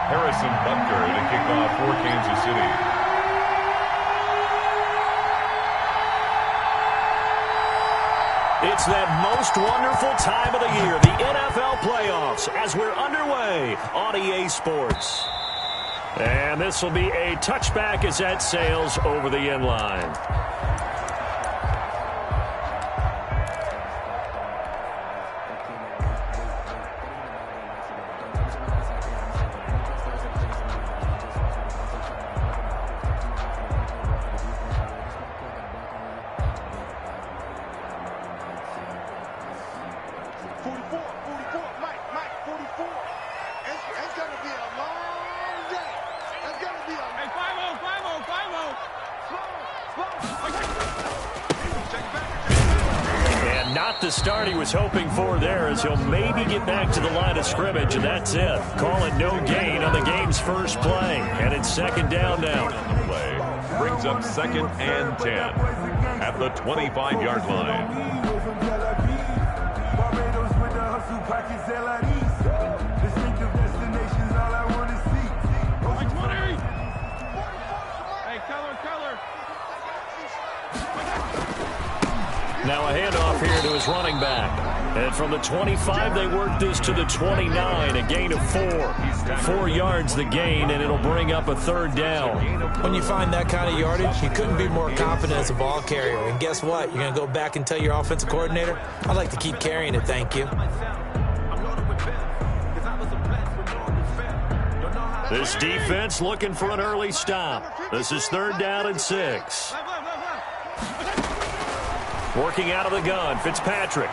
Harrison Butker to kick off for Kansas City. It's that most wonderful time of the year, the NFL playoffs, as we're underway on EA Sports. And this will be a touchback as that sails over the end line. And not the start he was hoping for there, as he'll maybe get back to the line of scrimmage, and that's it. Call it no gain on the game's first play. And it's second down now. Play brings up 2nd and 10 at the 25-yard line. Now a handoff here to his running back. And from the 25, they work this to the 29, a gain of 4. 4 yards the gain, and it'll bring up a third down. When you find that kind of yardage, you couldn't be more confident as a ball carrier. And guess what? You're going to go back and tell your offensive coordinator, I'd like to keep carrying it, thank you. This defense looking for an early stop. This is 3rd down and 6. Working out of the gun, Fitzpatrick.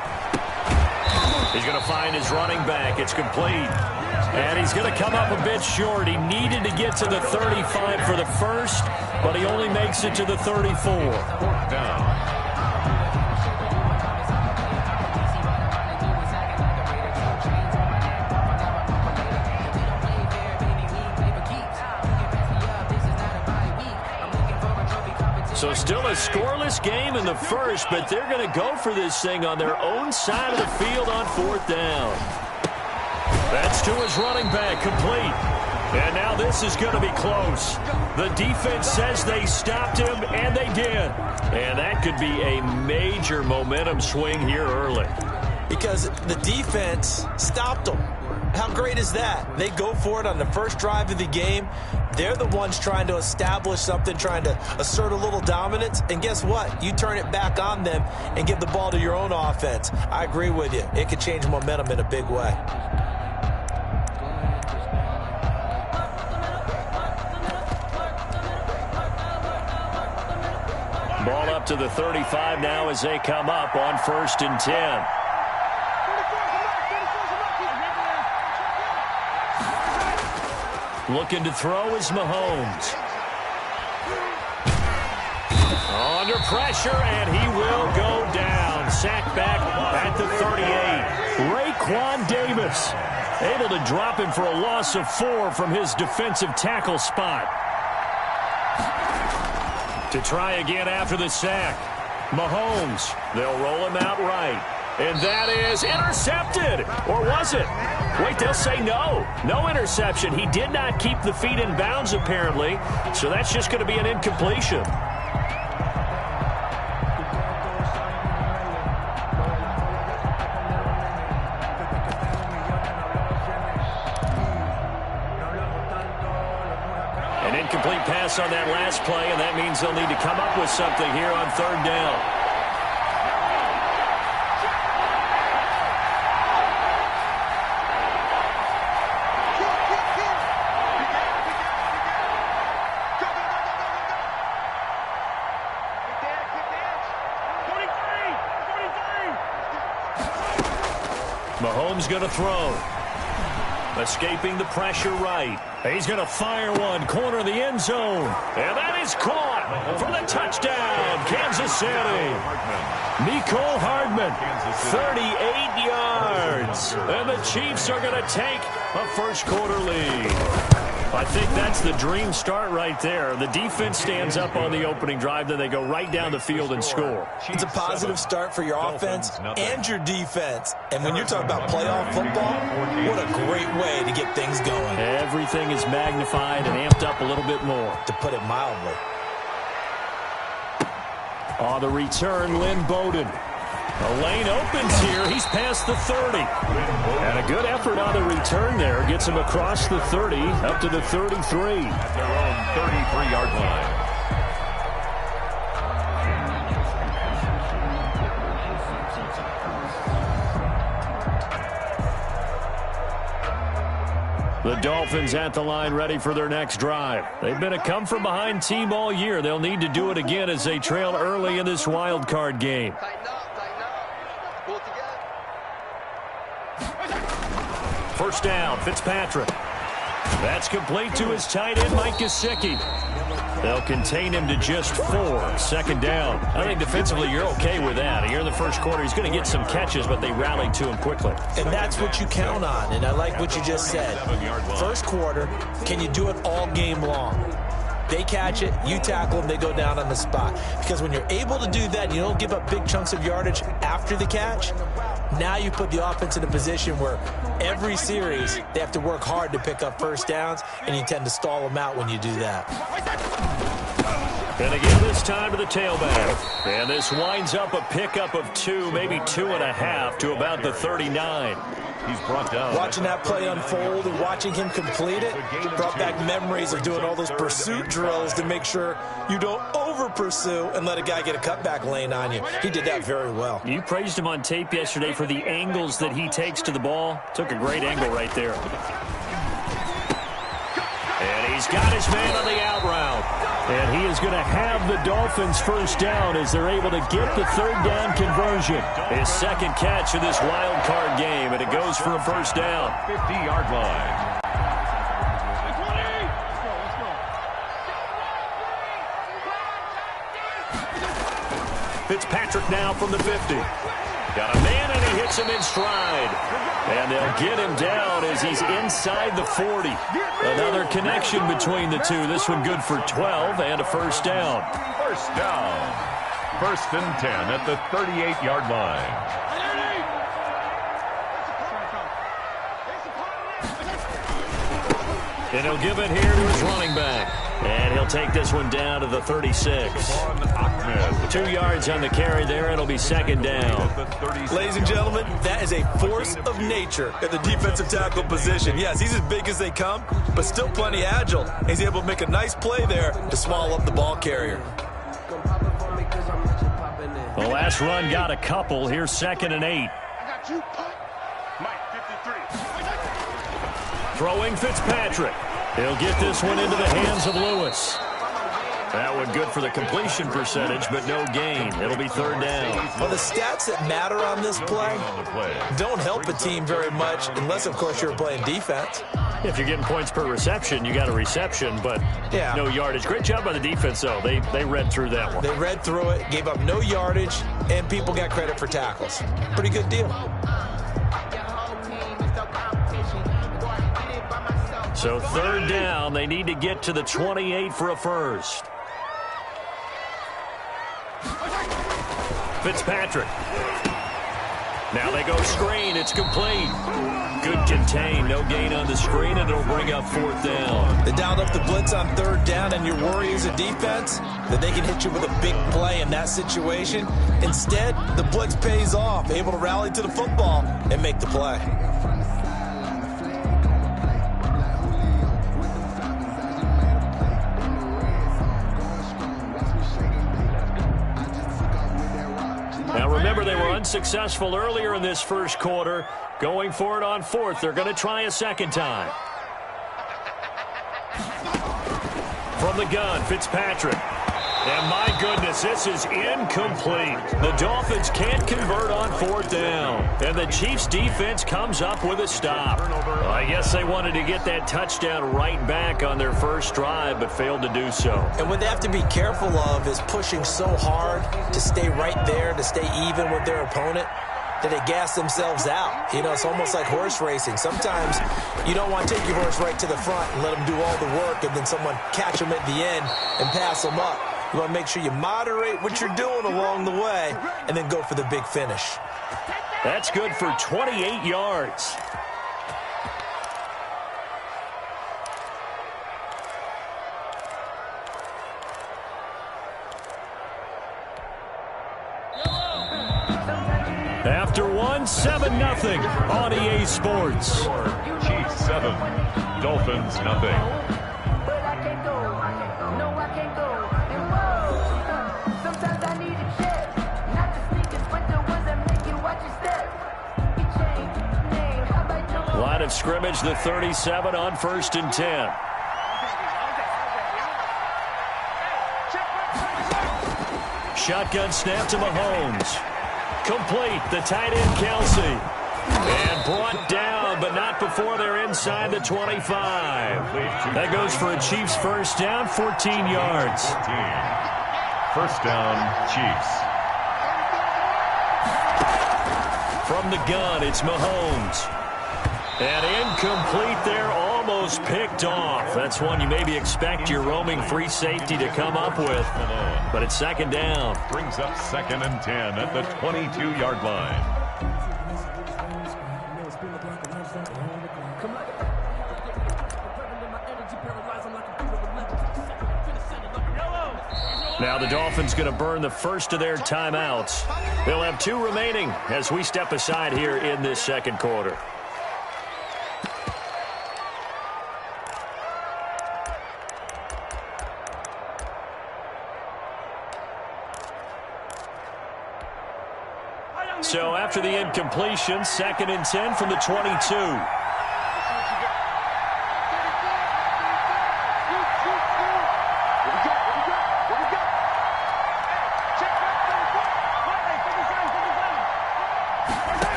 He's going to find his running back. It's complete. And he's going to come up a bit short. He needed to get to the 35 for the first, but he only makes it to the 34. 4th down. So still a scoreless game in the first, but they're going to go for this thing on their own side of the field on 4th down. That's to his running back, complete. And now this is going to be close. The defense says they stopped him, and they did. And that could be a major momentum swing here early. Because the defense stopped them. How great is that? They go for it on the first drive of the game. They're the ones trying to establish something, trying to assert a little dominance. And guess what? You turn it back on them and give the ball to your own offense. I agree with you. It could change momentum in a big way. Ball up to the 35 now as they come up on 1st and 10. Looking to throw is Mahomes. Under pressure, and he will go down. Sacked back at the 38. Raekwon Davis able to drop him for a loss of 4 from his defensive tackle spot. To try again after the sack. Mahomes, they'll roll him out right. And that is intercepted. Or was it? Wait, they'll say no. No interception. He did not keep the feet in bounds, apparently. So that's just going to be an incompletion. An incomplete pass on that last play, and that means they'll need to come up with something here on 3rd down. Mahomes going to throw. Escaping the pressure right. He's going to fire one. Corner of the end zone. And that is caught for the touchdown. Kansas City. Mecole Hardman. 38 yards. And the Chiefs are going to take a first quarter lead. I think that's the dream start right there. The defense stands up on the opening drive, then they go right down the field and score. It's a positive start for your offense and your defense. And when you're talking about playoff football, what a great way to get things going. Everything is magnified and amped up a little bit more. To put it mildly. On the return, Lynn Bowden. The lane opens here. He's past the 30. And a good effort on the return there. Gets him across the 30, up to the 33. At their own 33-yard line. The Dolphins at the line ready for their next drive. They've been a come-from-behind team all year. They'll need to do it again as they trail early in this wild card game. First down, Fitzpatrick. That's complete to his tight end, Mike Gesicki. They'll contain him to just 4. Second down. I think defensively you're okay with that. Here in the first quarter, he's going to get some catches, but they rallied to him quickly. And that's what you count on, and I like what you just said. First quarter, can you do it all game long? They catch it, you tackle them, they go down on the spot. Because when you're able to do that, you don't give up big chunks of yardage after the catch. Now you put the offense in a position where every series they have to work hard to pick up first downs, and you tend to stall them out when you do that. And again this time to the tailback. And this winds up a pickup of 2, maybe 2.5 to about the 39. He's brought down. Watching that play unfold and watching him complete it brought back memories of doing all those pursuit drills to make sure you don't over-pursue and let a guy get a cutback lane on you. He did that very well. You praised him on tape yesterday for the angles that he takes to the ball. Took a great angle right there. And he's got his man on the out route. And he is going to have the Dolphins first down as they're able to get the third down conversion. His second catch of this wild card game, and it goes for a first down. 50-yard line. Fitzpatrick now from the 50. Got a man, and he hits him in stride. And they'll get him down as he's inside the 40. Another connection between the two. This one good for 12 and a first down. First down. First and 10 at the 38-yard line. And he'll give it here to his running back. And he'll take this one down to the 36. 2 yards on the carry there. It'll be second down. Ladies and gentlemen, that is a force of nature at the defensive tackle position. Yes, he's as big as they come, but still plenty agile. He's able to make a nice play there to swallow up the ball carrier. The last run got a couple. Here's second and 8. Throwing Fitzpatrick. He'll get this one into the hands of Lewis. That one good for the completion percentage, but no gain. It'll be third down. Well, the stats that matter on this play don't help a team very much, unless, of course, you're playing defense. If you're getting points per reception, you got a reception, but no yardage. Great job by the defense, though. They read through that one. They read through it, gave up no yardage, and people got credit for tackles. Pretty good deal. So third down, they need to get to the 28 for a first. Fitzpatrick. Now they go screen. It's complete. Good contain. No gain on the screen, and it'll bring up fourth down. They dialed up the blitz on third down, and your worry as a defense that they can hit you with a big play in that situation. Instead, the blitz pays off, able to rally to the football and make the play. Now remember, they were unsuccessful earlier in this first quarter. Going for it on fourth. They're going to try a second time. From the gun, Fitzpatrick. And my goodness, this is incomplete. The Dolphins can't convert on fourth down. And the Chiefs' defense comes up with a stop. Well, I guess they wanted to get that touchdown right back on their first drive, but failed to do so. And what they have to be careful of is pushing so hard to stay right there, to stay even with their opponent. that they gas themselves out. You know, it's almost like horse racing. Sometimes you don't want to take your horse right to the front and let them do all the work and then someone catch them at the end and pass them up. You want to make sure you moderate what you're doing along the way and then go for the big finish. That's good for 28 yards. After one, 7-0 on EA Sports. Chiefs 7, Dolphins nothing. Line of scrimmage, the 37 on 1st and 10. Shotgun snap to Mahomes. Complete, the tight end Kelsey. And brought down, but not before they're inside the 25. That goes for a Chiefs first down, 14 yards. 1st down, Chiefs. From the gun, it's Mahomes. And incomplete there, almost picked off. That's one you maybe expect your roaming free safety to come up with. But it's 2nd down. Brings up 2nd and 10 at the 22-yard line. Now the Dolphins going to burn the first of their timeouts. They'll have 2 remaining as we step aside here in this 2nd quarter. So after the incompletion, 2nd and 10 from the 22.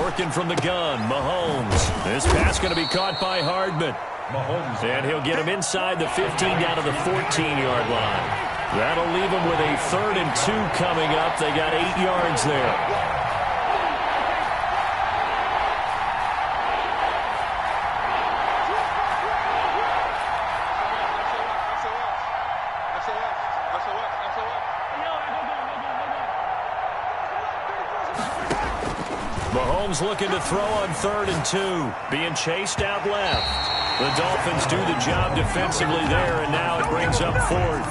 Working from the gun, Mahomes. This pass going to be caught by Hardman. Mahomes. And he'll get him inside the 15 down to the 14-yard line. That'll leave them with a 3rd and 2 coming up. They got 8 yards there. Mahomes looking to throw on 3rd and 2. Being chased out left. The Dolphins do the job defensively there, and now it brings up 4th.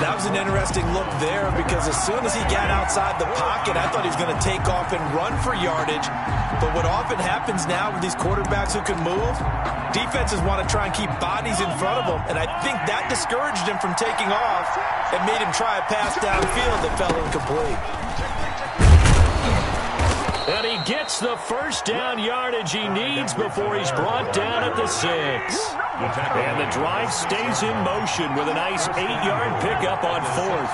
That was an interesting look there because as soon as he got outside the pocket, I thought he was going to take off and run for yardage. But what often happens now with these quarterbacks who can move, defenses want to try and keep bodies in front of them, and I think that discouraged him from taking off and made him try a pass downfield that fell incomplete. And he gets the first down yardage he needs before he's brought down at the 6. And the drive stays in motion with a nice 8-yard pickup on 4th.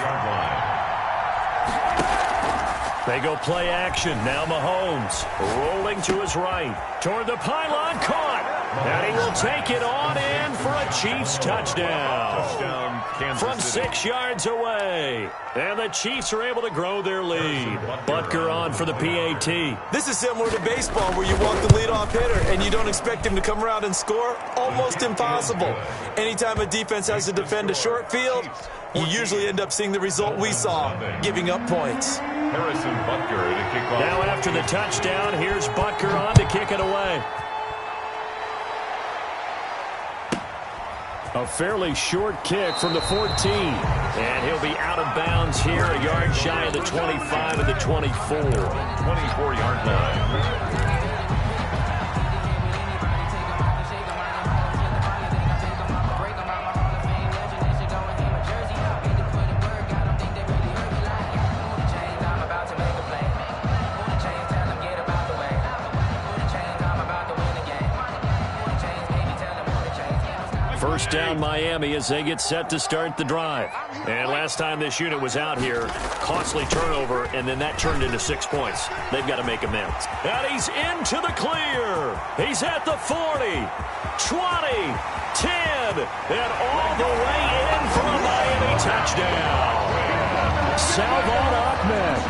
They go play action. Now Mahomes rolling to his right. Toward the pylon, caught. And he will take it on in for a Chiefs touchdown. From 6 yards away. And the Chiefs are able to grow their lead. Butker on for the PAT. This is similar to baseball where you walk the leadoff hitter and you don't expect him to come around and score. Almost impossible. Anytime a defense has to defend a short field, you usually end up seeing the result we saw, giving up points. Harrison Butker to kick off. Now after the touchdown, here's Butker on to kick it away. A fairly short kick from the 14. And he'll be out of bounds here, a yard shy of the 25 and the 24. 24-yard line. First down Miami as they get set to start the drive. And last time this unit was out here, costly turnover, and then that turned into 6 points. They've got to make amends. And he's into the clear. He's at the 40, 20, 10, and all the way in for a Miami touchdown. Salvon Ahmed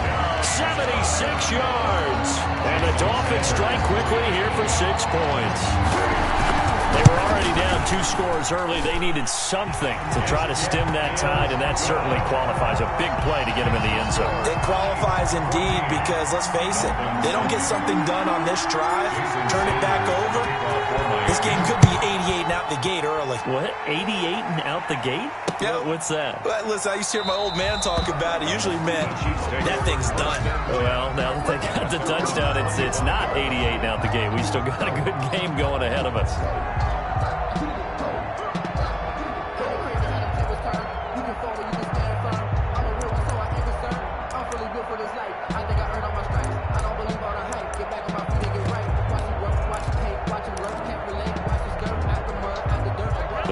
76 yards. And the Dolphins strike quickly here for 6 points. They were already down 2 scores early. They needed something to try to stem that tide, and that certainly qualifies. A big play to get them in the end zone. It qualifies indeed because, let's face it, they don't get something done on this drive, turn it back over, this game could be 88 and out the gate early. What? 88 and out the gate? Yeah. What's that? Well, listen, I used to hear my old man talk about it. Usually meant that thing's done. Well, now that they got the touchdown, it's not 88 and out the gate. We still got a good game going ahead of us.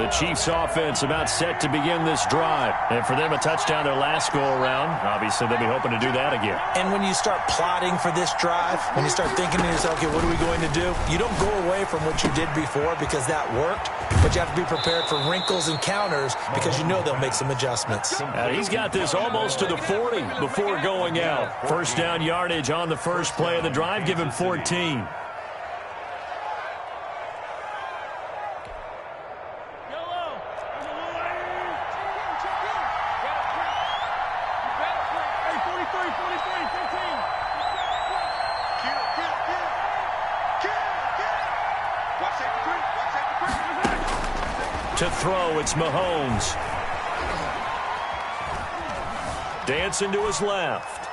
The Chiefs offense about set to begin this drive. And for them, a touchdown their last go-around. Obviously, they'll be hoping to do that again. And when you start plotting for this drive, when you start thinking to yourself, okay, what are we going to do? You don't go away from what you did before because that worked, but you have to be prepared for wrinkles and counters because you know they'll make some adjustments. He's got this almost to the 40 before going out. First down yardage on the first play of the drive. Give him 14. To throw, it's Mahomes. Dancing to his left.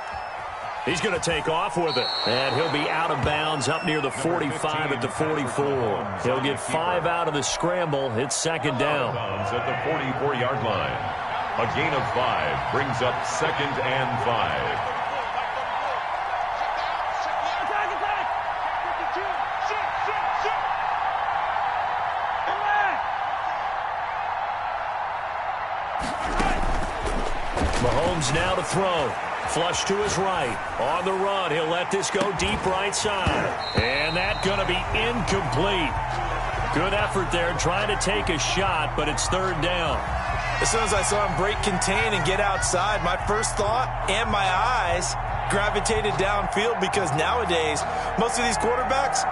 He's going to take off with it. And he'll be out of bounds up near the 45 at the 44. He'll get 5 out of the scramble. It's second down. At the 44-yard line. A gain of 5 brings up second and 5. Mahomes now to throw. Flush to his right. On the run, he'll let this go deep right side. And that's going to be incomplete. Good effort there trying to take a shot, but it's third down. As soon as I saw him break contain and get outside, my first thought and my eyes gravitated downfield because nowadays, most of these quarterbacks,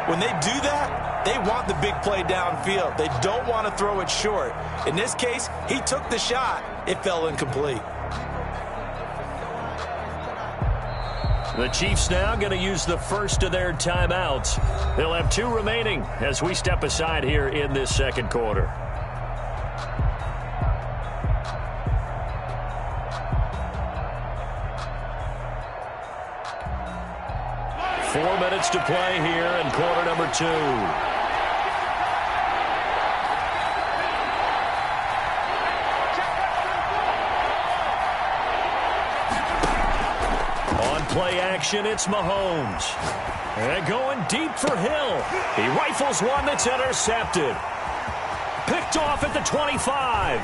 when they do that, they want the big play downfield. They don't want to throw it short. In this case, he took the shot. It fell incomplete. The Chiefs now going to use the first of their timeouts. They'll have 2 remaining as we step aside here in this second quarter. Four minutes to play here in quarter number 2. Play action, it's Mahomes. And going deep for Hill. He rifles one that's intercepted. Picked off at the 25.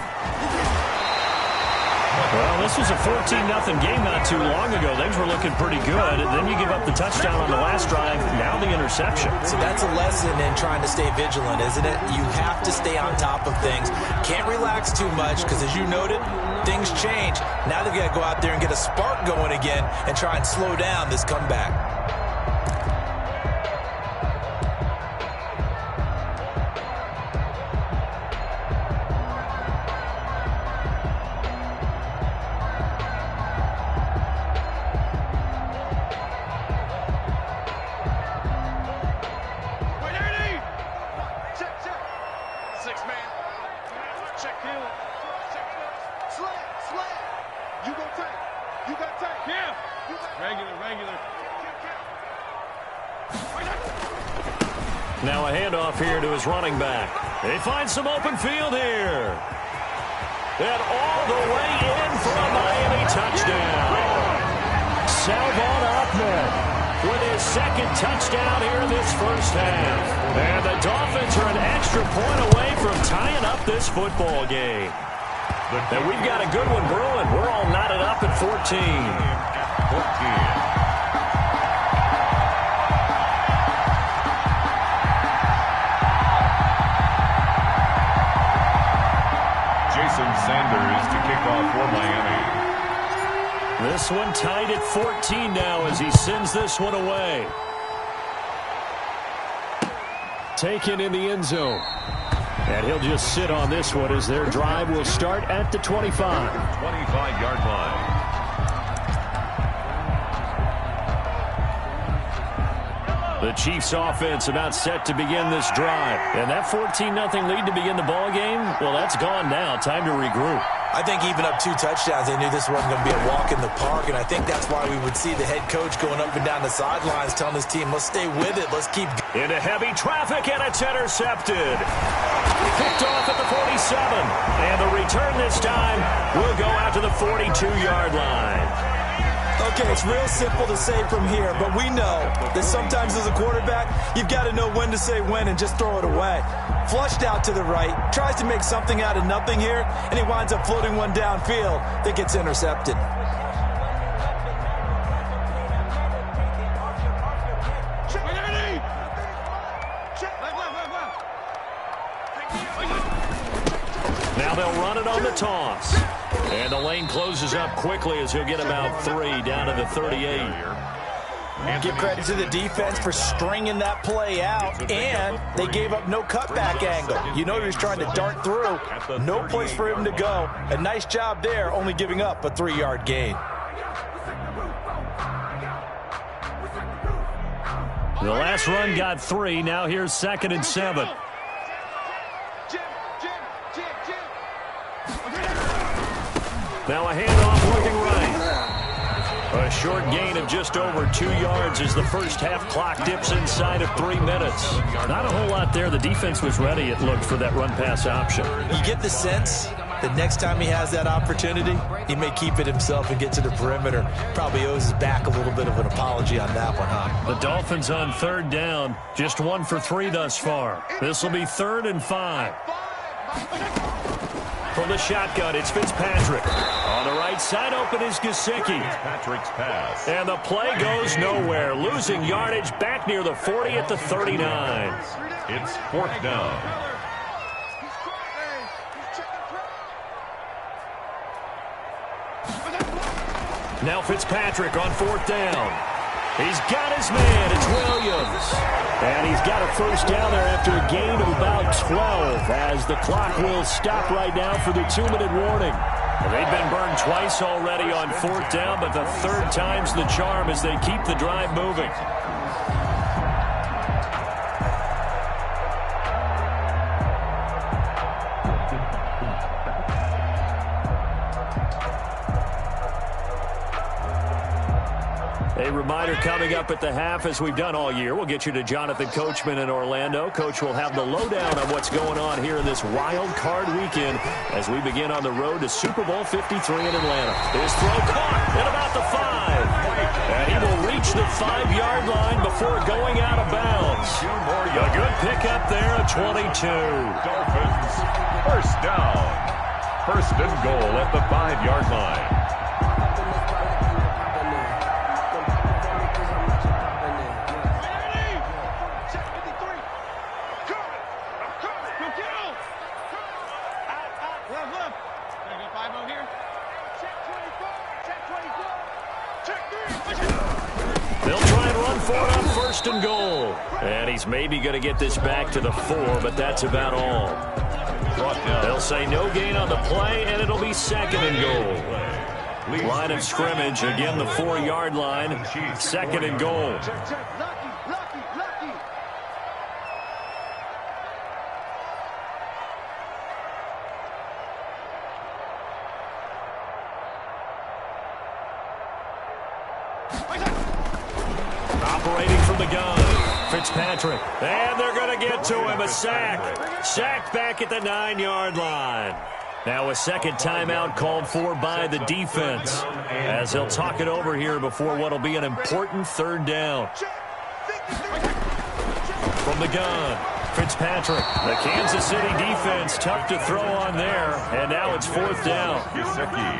Well, this was a 14-0 game not too long ago. Things were looking pretty good. And then you give up the touchdown on the last drive. Now the interception. So that's a lesson in trying to stay vigilant, isn't it? You have to stay on top of things. Can't relax too much because, as you noted, things change. Now they've got to go out there and get a spark going again and try and slow down this comeback. Now a handoff here to his running back. They find some open field here. And all the way in for a Miami touchdown. Salvon Ahmed with his second touchdown here in this first half. And the Dolphins are an extra point away from tying up this football game. And we've got a good one brewing. We're all knotted up at 14. Sanders to kick off for Miami. This one tied at 14 now as he sends this one away. Taken in the end zone. And he'll just sit on this one as their drive will start at the 25. 25-yard line. The Chiefs offense about set to begin this drive. And that 14-0 lead to begin the ball game, well, that's gone now. Time to regroup. I think even up 2 touchdowns, they knew this wasn't going to be a walk in the park, and I think that's why we would see the head coach going up and down the sidelines telling his team, let's stay with it, let's keep into heavy traffic, and it's intercepted. Picked off at the 47, and the return this time will go out to the 42-yard line. Okay, it's real simple to say from here, but we know that sometimes as a quarterback, you've got to know when to say when and just throw it away. Flushed out to the right, tries to make something out of nothing here, and he winds up floating one downfield that gets intercepted. Now they'll run it on the toss. And the lane closes up quickly as he'll get about 3 down to the 38. Give credit to the defense for stringing that play out, and they gave up no cutback angle. You know he was trying to dart through. No place for him to go. A nice job there, only giving up a 3-yard gain. The last run got 3. Now here's 2nd and 7. Now a handoff looking right. A short gain of just over 2 yards as the first half clock dips inside of 3 minutes. Not a whole lot there. The defense was ready, it looked, for that run-pass option. You get the sense that next time he has that opportunity, he may keep it himself and get to the perimeter. Probably owes his back a little bit of an apology on that one, huh? The Dolphins on 3rd down. Just 1 for 3 thus far. This will be 3rd and 5. From the shotgun, it's Fitzpatrick. On the right side, open is Gesicki. Patrick's pass. And the play goes nowhere. Losing yardage back near the 40 at the 39. It's 4th down. Now Fitzpatrick on 4th down. He's got his man. It's Williams. And he's got a first down there after a gain of about 12 as the clock will stop right now for the 2-minute warning. They've been burned twice already on 4th down, but the 3rd time's the charm as they keep the drive moving. A reminder coming up at the half, as we've done all year. We'll get you to Jonathan Coachman in Orlando. Coach will have the lowdown on what's going on here in this wild card weekend as we begin on the road to Super Bowl 53 in Atlanta. His throw caught at about the 5. And he will reach the 5-yard line before going out of bounds. A good pickup there at 22. Dolphins, first down. 1st and goal at the 5-yard line. They'll try and run for it on 1st and goal. And he's maybe going to get this back to the 4, but that's about all. They'll say no gain on the play, and it'll be 2nd and goal. Line of scrimmage, again the 4-yard line, 2nd and goal. Operating from the gun, Fitzpatrick. And they're going to get to him, a sack. Sacked back at the 9-yard line. Now a 2nd timeout called for by the defense as they'll talk it over here before what will be an important 3rd down. From the gun, Fitzpatrick. The Kansas City defense tough to throw on there, and now it's 4th down.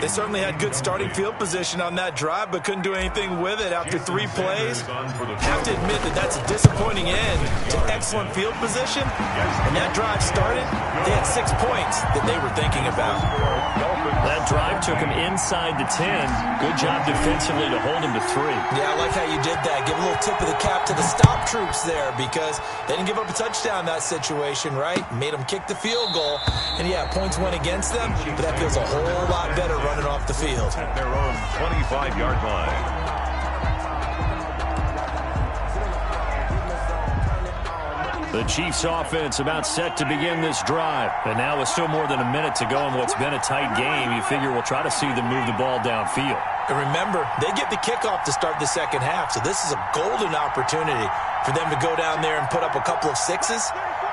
They certainly had good starting field position on that drive, but couldn't do anything with it after 3 plays. Have to admit that that's a disappointing end to excellent field position. When that drive started, they had 6 points that they were thinking about. That drive took him inside the 10. Good job defensively to hold him to 3. Yeah, I like how you did that. Give a little tip of the cap to the stop troops there because they didn't give up a touchdown in that situation, right? Made them kick the field goal. And, yeah, points went against them, but that feels a whole lot better running off the field. At their own 25-yard line. The Chiefs offense about set to begin this drive. And now with still more than a minute to go in what's been a tight game, you figure we'll try to see them move the ball downfield. And remember, they get the kickoff to start the second half, so this is a golden opportunity for them to go down there and put up a couple of sixes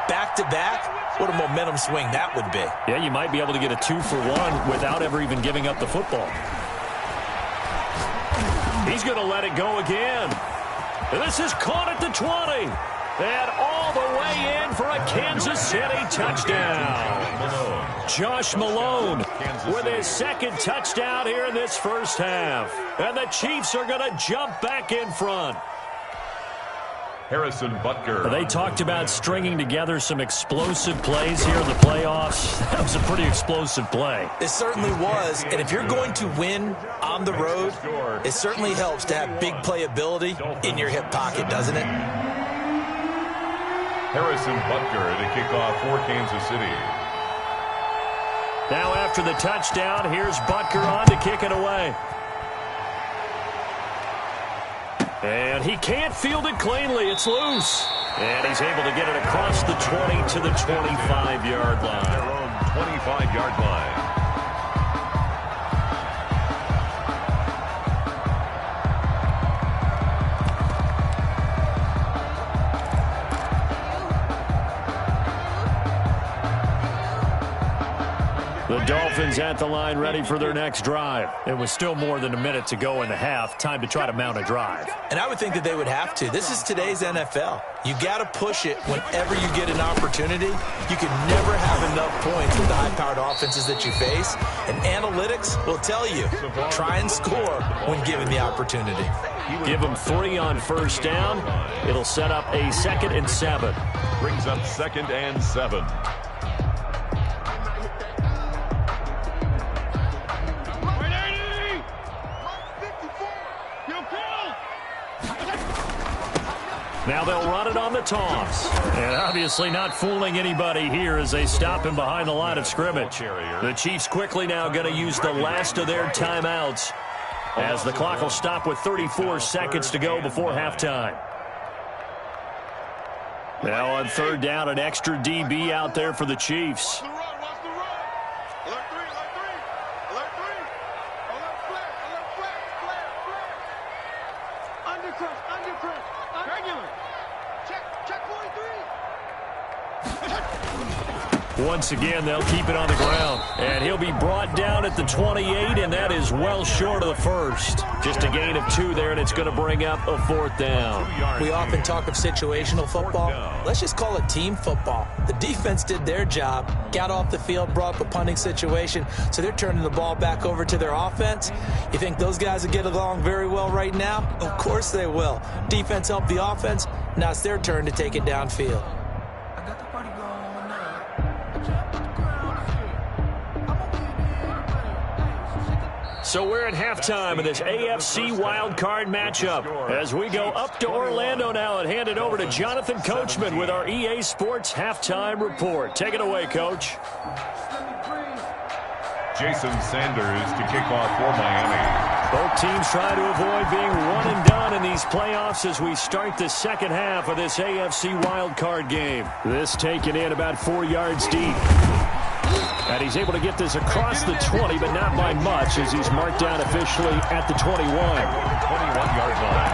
back-to-back. What a momentum swing that would be. Yeah, you might be able to get a 2-for-1 without ever even giving up the football. He's going to let it go again. And this is caught at the 20. And all the way in for a Kansas City touchdown. Josh Malone with his second touchdown here in this first half. And the Chiefs are going to jump back in front. Harrison Butker. They talked about stringing together some explosive plays here in the playoffs. That was a pretty explosive play. It certainly was. And if you're going to win on the road, it certainly helps to have big playability in your hip pocket, doesn't it? Harrison Butker to kick off for Kansas City. Now after the touchdown, here's Butker on to kick it away. And he can't field it cleanly. It's loose. And he's able to get it across the 20 to the 25-yard line. Their own 25-yard line. The Dolphins at the line ready for their next drive. It was still more than a minute to go in the half. Time to try to mount a drive. And I would think that they would have to. This is today's NFL. You got to push it whenever you get an opportunity. You can never have enough points with the high-powered offenses that you face. And analytics will tell you, try and score when given the opportunity. Give them 3 on first down. It'll set up a 2nd and 7. Brings up 2nd and 7. Now they'll run it on the toss. And obviously not fooling anybody here as they stop him behind the line of scrimmage. The Chiefs quickly now going to use the last of their timeouts as the clock will stop with 34 seconds to go before halftime. Now on third down, an extra DB out there for the Chiefs. Once again, they'll keep it on the ground. And he'll be brought down at the 28, and that is well short of the first. Just a gain of 2 there, and it's going to bring up a 4th down. We often talk of situational football. Let's just call it team football. The defense did their job, got off the field, brought up a punting situation, so they're turning the ball back over to their offense. You think those guys will get along very well right now? Of course they will. Defense helped the offense. Now it's their turn to take it downfield. So we're at halftime of this AFC wildcard matchup as we go up to Orlando now and hand it over to Jonathan Coachman with our EA Sports Halftime Report. Take it away, Coach. Jason Sanders to kick off for Miami. Both teams try to avoid being one and done in these playoffs as we start the second half of this AFC wildcard game. This taken in about 4 yards deep. And he's able to get this across the 20, but not by much as he's marked down officially at the 21. 21-yard line.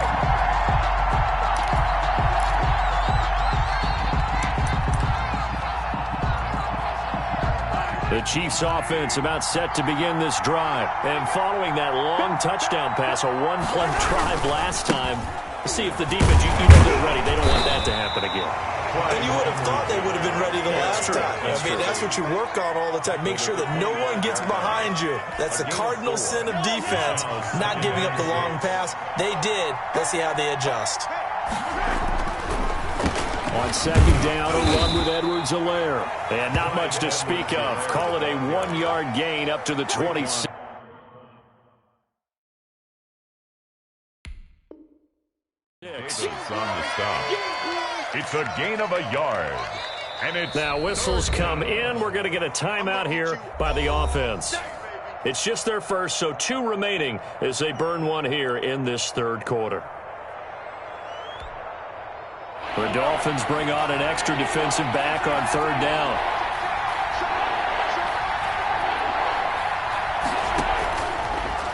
The Chiefs offense about set to begin this drive. And following that long touchdown pass, a one-play drive last time, see if the defense, you know they're ready. They don't want that to happen again. And you would have thought they would have been ready the last time. That's what you work on all the time. Make sure that no one gets behind you. That's the cardinal sin of defense, not giving up the long pass. They did. Let's see how they adjust. On second down, a run with Edwards-Helaire. And not much to speak of. Call it a 1-yard gain up to the 26. It's on the stop. It's a gain of a yard. And it's now whistles come in. We're going to get a timeout here by the offense. It's just their first, so 2 remaining as they burn one here in this third quarter. The Dolphins bring on an extra defensive back on third down.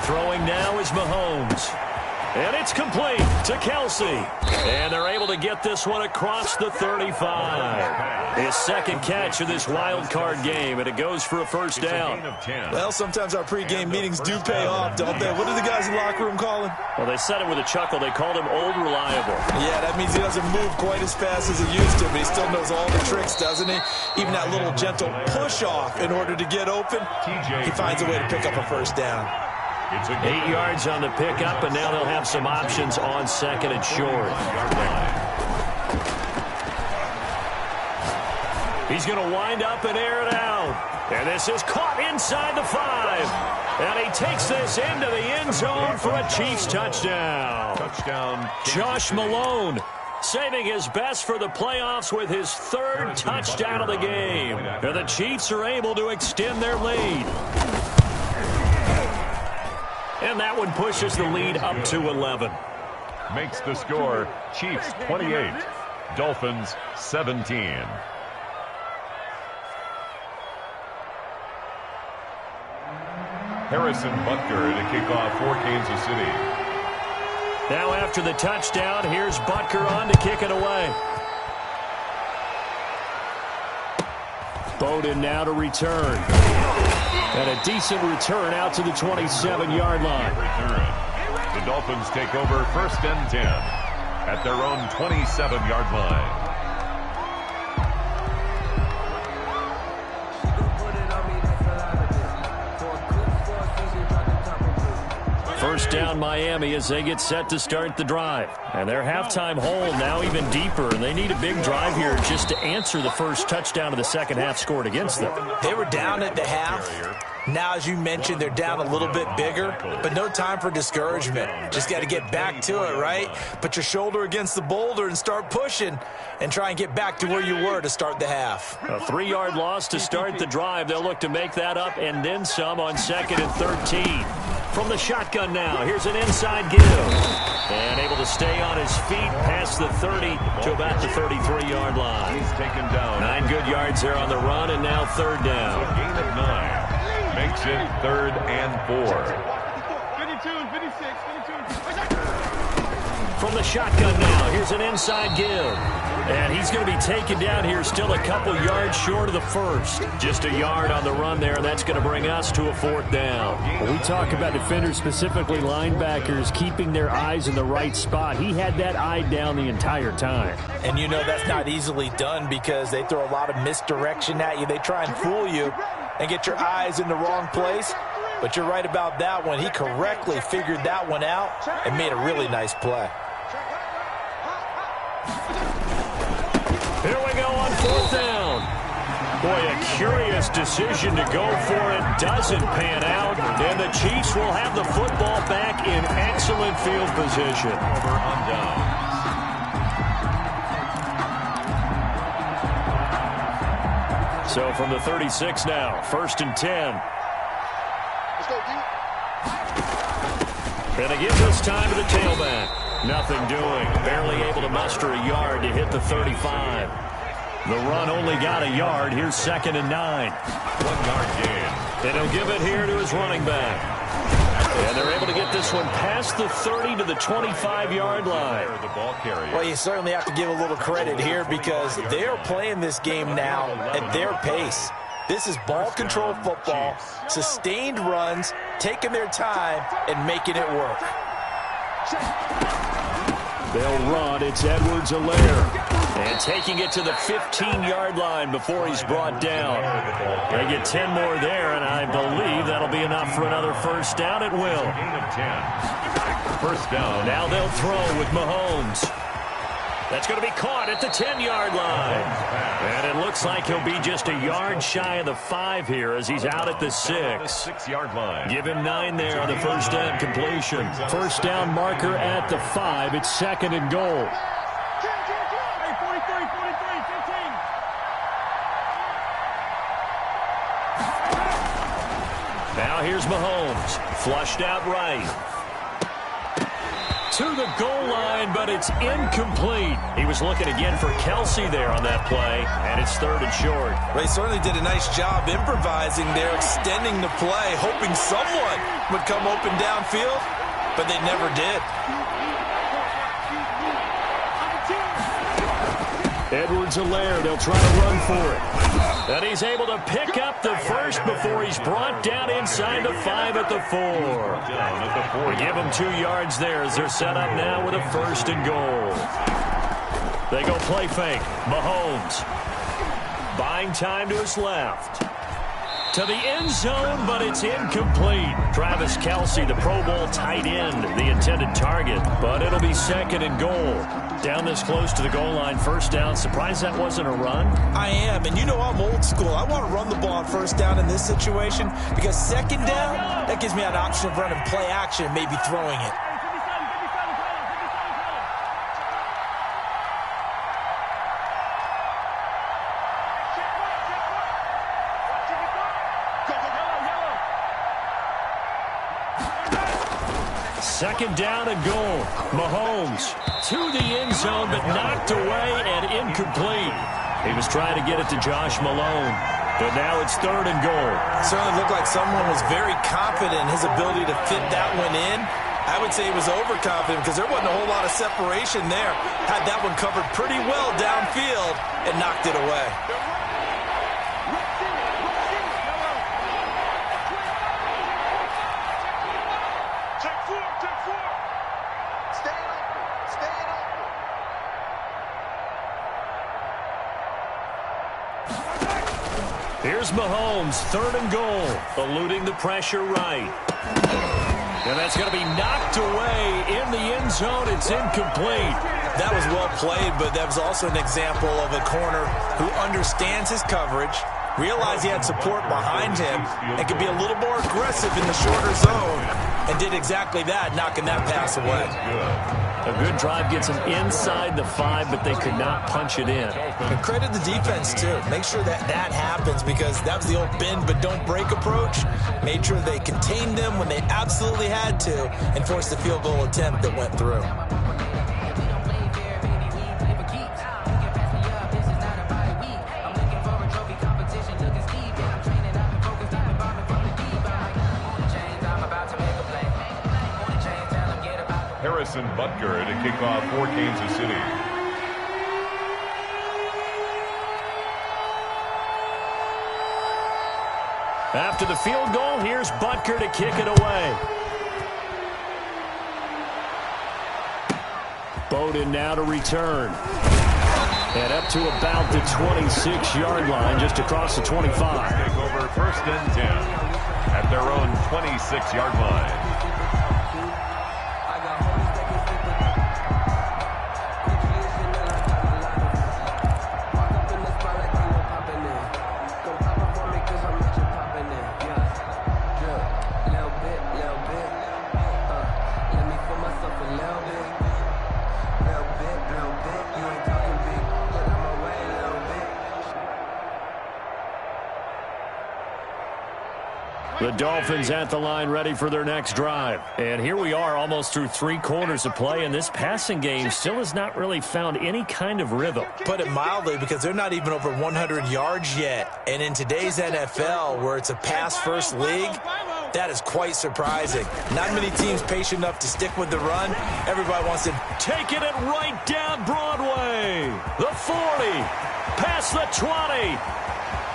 Throwing now is Mahomes. And it's complete to Kelsey. And they're able to get this one across the 35. His second catch of this wild card game, and it goes for a first down. Well, sometimes our pregame meetings do pay off, don't they? What do the guys in the locker room call him? Well, they said it with a chuckle. They called him Old Reliable. Yeah, that means he doesn't move quite as fast as he used to, but he still knows all the tricks, doesn't he? Even that little gentle push-off in order to get open, he finds a way to pick up a first down. It's 8 yards on the pickup, and now they'll have some options on second and short. He's going to wind up and air it out. And this is caught inside the 5. And he takes this into the end zone for a Chiefs touchdown. Touchdown. Josh Malone saving his best for the playoffs with his 3rd touchdown of the game. And the Chiefs are able to extend their lead. And that one pushes the lead up to 11. Makes the score Chiefs 28, Dolphins 17. Harrison Butker to kick off for Kansas City. Now after the touchdown, here's Butker on to kick it away. Bowden now to return. And a decent return out to the 27-yard line. The Dolphins take over 1st and 10 at their own 27-yard line. First down Miami as they get set to start the drive. And their halftime hole now even deeper, and they need a big drive here just to answer the first touchdown of the second half scored against them. They were down at the half. Now, as you mentioned, they're down a little bit bigger, but no time for discouragement. Just got to get back to it, right? Put your shoulder against the boulder and start pushing and try and get back to where you were to start the half. A 3-yard loss to start the drive. They'll look to make that up and then some on 2nd and 13. From the shotgun now, here's an inside give. And able to stay on his feet past the 30 to about the 33-yard line. He's taken down. 9 good yards there on the run, and now 3rd down. So gain of 9 makes it 3rd and 4. From the shotgun now, here's an inside give. And he's going to be taken down here still a couple yards short of the first. Just a yard on the run there, and that's going to bring us to a 4th down. When we talk about defenders, specifically linebackers, keeping their eyes in the right spot, he had that eye down the entire time. And you know that's not easily done because they throw a lot of misdirection at you. They try and fool you and get your eyes in the wrong place. But you're right about that one. He correctly figured that one out and made a really nice play. Here we go on 4th down. Boy, a curious decision to go for it. Doesn't pan out. And the Chiefs will have the football back in excellent field position. Over on downs. So from the 36 now, 1st and 10. And it gives us time to the tailback. Nothing doing. Barely able to muster a yard to hit the 35. The run only got a yard. Here's 2nd and 9. 1-yard gain. And he'll give it here to his running back. And they're able to get this one past the 30 to the 25-yard line. The ball carrier. Well, you certainly have to give a little credit here because they are playing this game now at their pace. This is ball control football, sustained runs, taking their time, and making it work. They'll run. It's Edwards-Helaire. And taking it to the 15-yard line before he's brought down. They get 10 more there, and I believe that'll be enough for another first down. It will. Gain of 10. First down. Now they'll throw with Mahomes. That's going to be caught at the 10-yard line. And it looks like he'll be just a yard shy of the 5 here as he's out at the 6. 6-yard line. Give him 9 there on the first down completion. First down marker at the 5. It's second and goal. Now here's Mahomes. Flushed out right. To the goal line, but it's incomplete. He was looking again for Kelsey there on that play, and it's third and short. They certainly did a nice job improvising there, extending the play, hoping someone would come open downfield, but they never did. Edwards-Helaire, they'll try to run for it. And he's able to pick up the first before he's brought down inside the 5 at the 4. We give them 2 yards there as they're set up now with a first and goal. They go play fake. Mahomes buying time to his left. To the end zone, but it's incomplete. Travis Kelsey, the Pro Bowl tight end, the intended target. But it'll be second and goal. Down this close to the goal line, first down. Surprised that wasn't a run? I am, and you know I'm old school. I want to run the ball on first down in this situation because second down, that gives me an option of running play action and maybe throwing it. Second down and goal. Mahomes to the end zone, but knocked away and incomplete. He was trying to get it to Josh Malone, but now it's third and goal. Certainly looked like someone was very confident in his ability to fit that one in. I would say he was overconfident because there wasn't a whole lot of separation there. Had that one covered pretty well downfield and knocked it away. Here's Mahomes, third and goal, eluding the pressure right. And that's going to be knocked away in the end zone. It's incomplete. That was well played, but that was also an example of a corner who understands his coverage, realized he had support behind him, and could be a little more aggressive in the shorter zone, and did exactly that, knocking that pass away. A good drive gets them inside the 5, but they could not punch it in. And credit the defense, too. Make sure that that happens because that was the old bend but don't break approach. Made sure they contained them when they absolutely had to and forced the field goal attempt that went through. Harrison Butker to kick off for Kansas City. After the field goal, here's Butker to kick it away. Bowden now to return. And up to about the 26-yard line, just across the 25. Take over first and 10 at their own 26-yard line. The Dolphins at the line ready for their next drive. And here we are almost through 3 quarters of play, and this passing game still has not really found any kind of rhythm. Put it mildly, because they're not even over 100 yards yet. And in today's NFL, where it's a pass-first league, that is quite surprising. Not many teams patient enough to stick with the run. Everybody wants to take it right down Broadway. The 40, past the 20.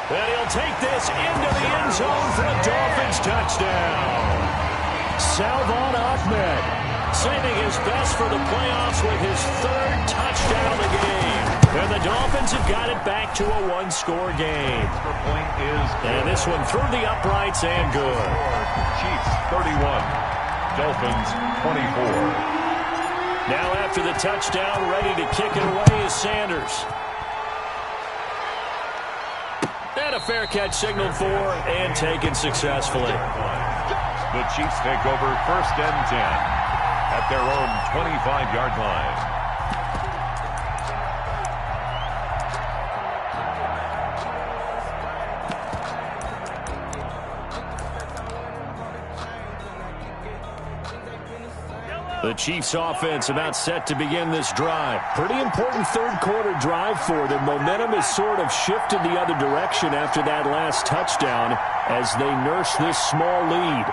And he'll take this into the end zone for a Dolphins touchdown. Salvon Ahmed saving his best for the playoffs with his 3rd touchdown of the game. And the Dolphins have got it back to a 1-score game. And this one through the uprights and good. Chiefs 31, Dolphins 24. Now after the touchdown, ready to kick it away is Sanders. And a fair catch signaled for and taken successfully. The Chiefs take over 1st and 10 at their own 25-yard line. The Chiefs offense about set to begin this drive. Pretty important third-quarter drive for them. Momentum has sort of shifted the other direction after that last touchdown as they nurse this small lead.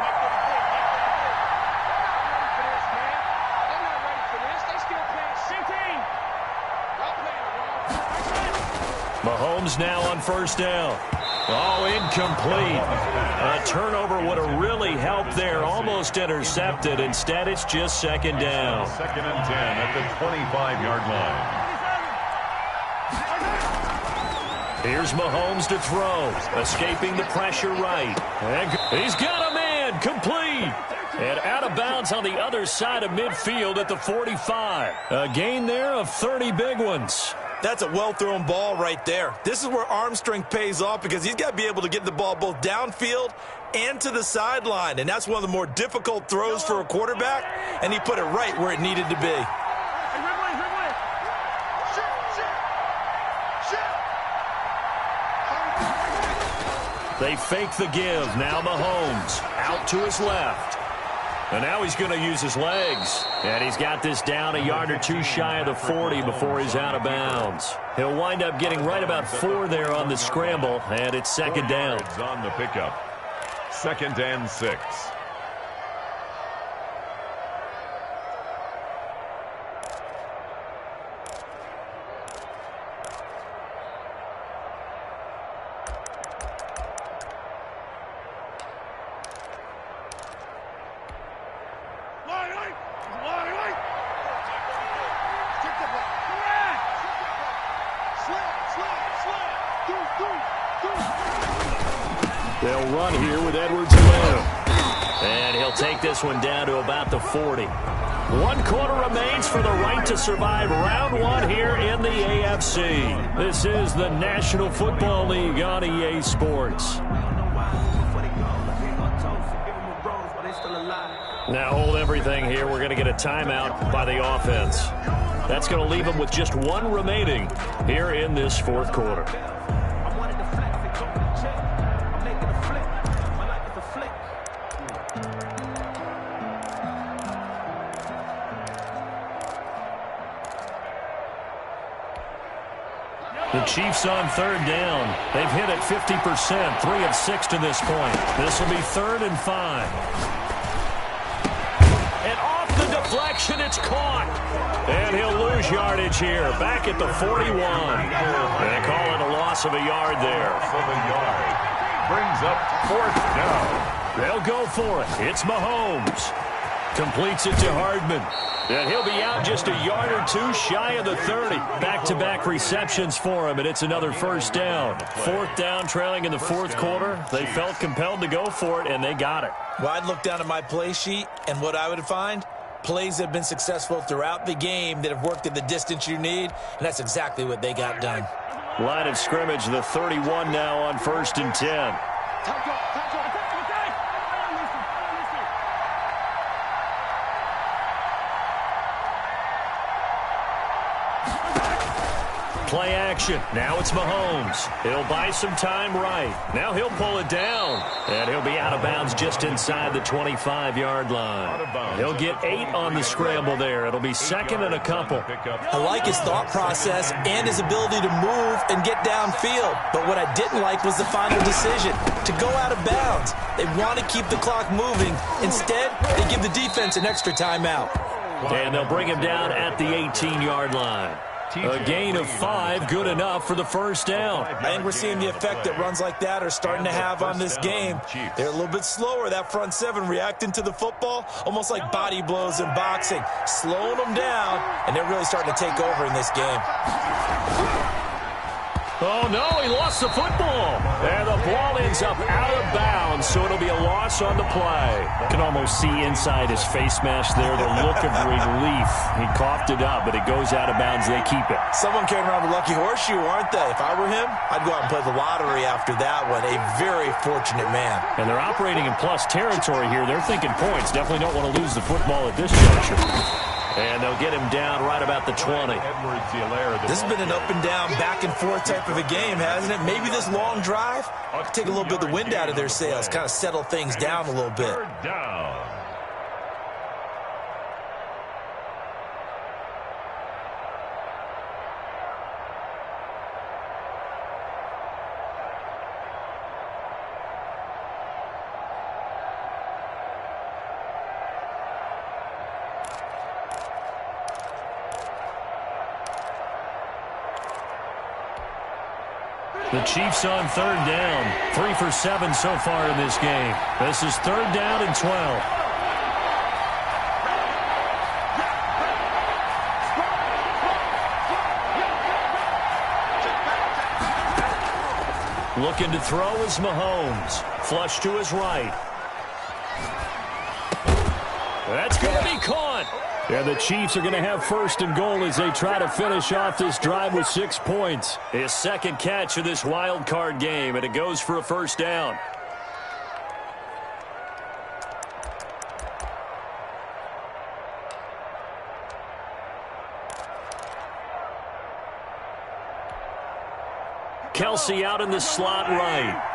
Mahomes now on 1st down. Oh, incomplete. A turnover would have really helped there. Almost intercepted. Instead, it's just 2nd down. 2nd and 10 at the 25-yard line. Here's Mahomes to throw. Escaping the pressure right. And he's got a man. Complete. And out of bounds on the other side of midfield at the 45. A gain there of 30 big ones. That's a well-thrown ball right there. This is where arm strength pays off because he's got to be able to get the ball both downfield and to the sideline. And that's one of the more difficult throws for a quarterback, and he put it right where it needed to be. They fake the give. Now Mahomes out to his left. And now he's going to use his legs. And he's got this down a yard or two shy of the 40 before he's out of bounds. He'll wind up getting right about 4 there on the scramble, and it's 2nd down. On the pickup. 2nd and 6. They'll run here with Edwards and he'll take this one down to about the 40. 1 quarter remains for the right to survive round 1 here in the AFC. This is the National Football League on EA Sports. Now hold everything here. We're going to get a timeout by the offense. That's going to leave them with just 1 remaining here in this 4th quarter. The Chiefs on 3rd down. They've hit it 50%, 3 of 6 to this point. This will be 3rd and 5. And off the deflection, it's caught. And he'll lose yardage here, back at the 41. They call it a loss of a yard there. So the yard brings up 4th down. They'll go for it. It's Mahomes. Completes it to Hardman. And he'll be out just a yard or 2 shy of the 30. Back-to-back receptions for him, and it's another 1st down. 4th down, trailing in the 4th quarter. They felt compelled to go for it, and they got it. Well, I'd look down at my play sheet, and what I would find, plays that have been successful throughout the game that have worked at the distance you need, and that's exactly what they got done. Line of scrimmage, the 31 now on 1st and 10. Play action. Now it's Mahomes. He'll buy some time right. Now he'll pull it down. And he'll be out of bounds just inside the 25-yard line. He'll get 8 on the scramble there. It'll be 2nd and a couple. I like his thought process and his ability to move and get downfield. But what I didn't like was the final decision, to go out of bounds. They want to keep the clock moving. Instead, they give the defense an extra timeout. And they'll bring him down at the 18-yard line. A gain of 5, good enough for the 1st down. I think we're seeing the effect that runs like that are starting to have on this game. They're a little bit slower, that front 7 reacting to the football, almost like body blows in boxing, slowing them down, and they're really starting to take over in this game. Oh, no, he lost the football. And the ball ends up out of bounds, so it'll be a loss on the play. You can almost see inside his face mask there the look of relief. He coughed it up, but it goes out of bounds. They keep it. Someone came around with lucky horseshoe, aren't they? If I were him, I'd go out and play the lottery after that one. A very fortunate man. And they're operating in plus territory here. They're thinking points. Definitely don't want to lose the football at this juncture. And they'll get him down right about the 20. This has been an up and down, back and forth type of a game, hasn't it? Maybe this long drive could take a little bit of the wind out of their sails, kind of settle things down a little bit. The Chiefs on third down. 3 for 7 so far in this game. This is third down and 12. Looking to throw is Mahomes. Flush to his right. That's going to be caught. And the Chiefs are going to have first and goal as they try to finish off this drive with 6 points. His second catch of this wild card game, and it goes for a first down. Kelsey out in the slot right.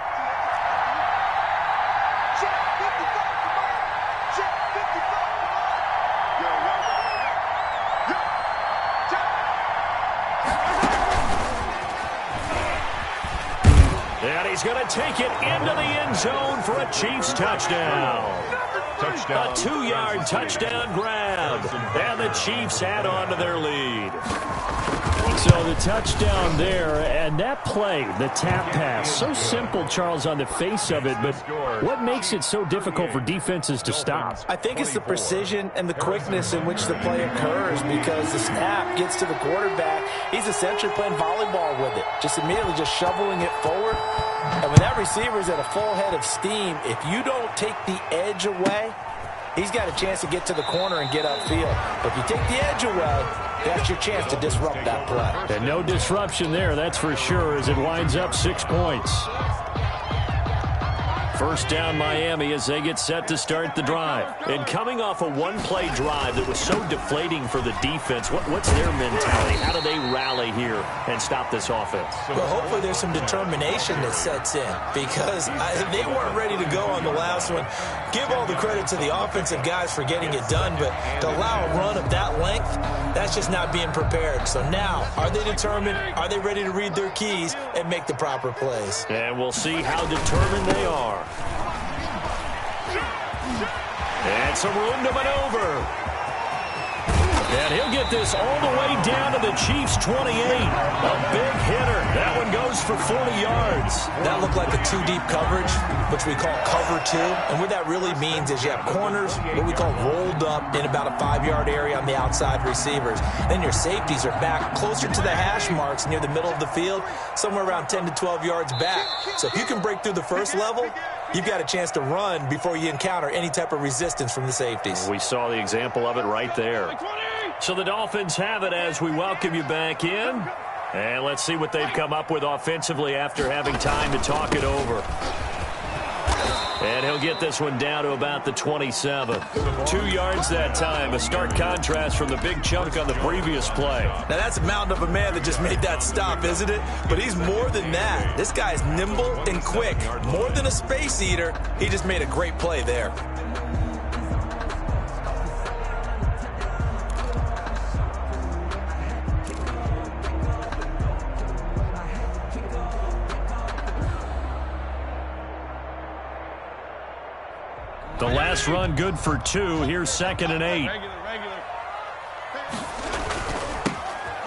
And he's going to take it into the end zone for a Chiefs touchdown. A 2-yard touchdown grab. And the Chiefs add on to their lead. So the touchdown there, and that play, the tap pass, so simple, Charles, on the face of it, but what makes it so difficult for defenses to stop? I think it's the precision and the quickness in which the play occurs, because the snap gets to the quarterback. He's essentially playing volleyball with it, just immediately just shoveling it forward. And when that receiver's at a full head of steam, if you don't take the edge away, he's got a chance to get to the corner and get upfield. But if you take the edge away, that's your chance to disrupt that play. And no disruption there, that's for sure, as it winds up 6 points. First down Miami as they get set to start the drive. And coming off a one-play drive that was so deflating for the defense, what's their mentality? How do they rally here and stop this offense? Well, hopefully there's some determination that sets in, because they weren't ready to go on the last one. Give all the credit to the offensive guys for getting it done, but to allow a run of that length, that's just not being prepared. So now, are they determined? Are they ready to read their keys and make the proper plays? And we'll see how determined they are. And some room to maneuver. And he'll get this all the way down to the Chiefs' 28. A big hitter. That one goes for 40 yards. That looked like a two-deep coverage, which we call cover two. And what that really means is you have corners, what we call rolled up in about a 5-yard area on the outside receivers. Then your safeties are back closer to the hash marks near the middle of the field, somewhere around 10 to 12 yards back. So if you can break through the first level, you've got a chance to run before you encounter any type of resistance from the safeties. We saw the example of it right there. So the Dolphins have it as we welcome you back in. And let's see what they've come up with offensively after having time to talk it over. And he'll get this one down to about the 27. 2 yards that time. A stark contrast from the big chunk on the previous play. Now that's a mountain of a man that just made that stop, isn't it? But he's more than that. This guy's nimble and quick. More than a space eater. He just made a great play there. The last run good for 2. Here's 2nd and 8.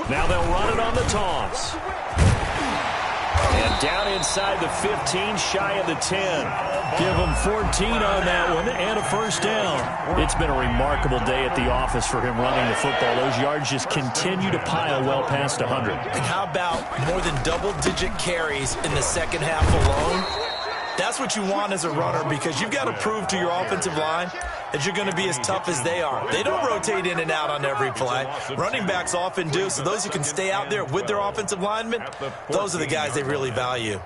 Now they'll run it on the toss. And down inside the 15, shy of the 10. Give them 14 on that one and a first down. It's been a remarkable day at the office for him running the football. Those yards just continue to pile well past 100. And how about more than double-digit carries in the second half alone? That's what you want as a runner, because you've got to prove to your offensive line that you're going to be as tough as they are. They don't rotate in and out on every play. Running backs often do, so those who can stay out there with their offensive linemen, those are the guys they really value.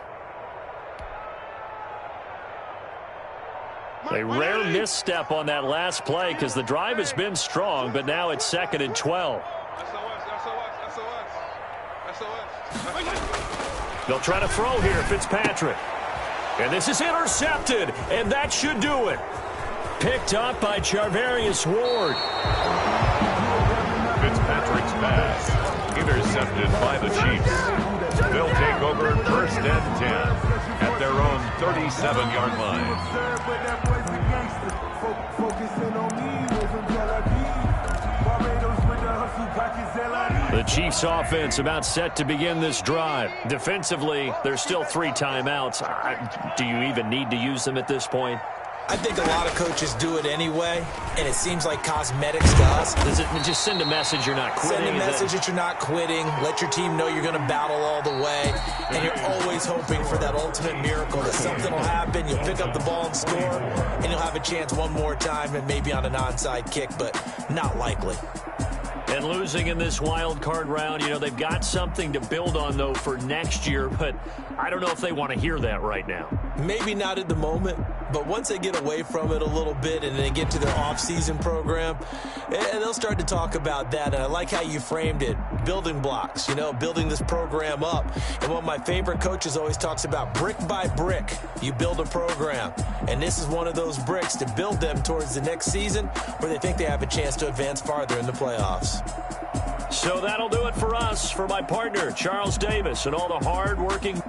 A rare misstep on that last play because the drive has been strong, but now it's 2nd and 12. They'll try to throw here, Fitzpatrick. And this is intercepted, and that should do it. Picked up by Charvarius Ward. Fitzpatrick's pass intercepted by the Chiefs. They'll take over 1st and 10 at their own 37-yard line. The Chiefs offense about set to begin this drive. Defensively, there's still 3 timeouts. Do you even need to use them at this point? I think a lot of coaches do it anyway, and it seems like cosmetics to us. Does it just send a message you're not quitting? Send a message that you're not quitting. Let your team know you're going to battle all the way. And you're always hoping for that ultimate miracle, that something will happen, you'll pick up the ball and score, and you'll have a chance one more time and maybe on an onside kick, but not likely. And losing in this wild card round, you know, they've got something to build on, though, for next year. But I don't know if they want to hear that right now. Maybe not at the moment, but once they get away from it a little bit and they get to their off-season program, they'll start to talk about that. And I like how you framed it, building blocks, you know, building this program up. And one of my favorite coaches always talks about brick by brick, you build a program. And this is one of those bricks to build them towards the next season where they think they have a chance to advance farther in the playoffs. So that'll do it for us. For my partner, Charles Davis, and all the hard-working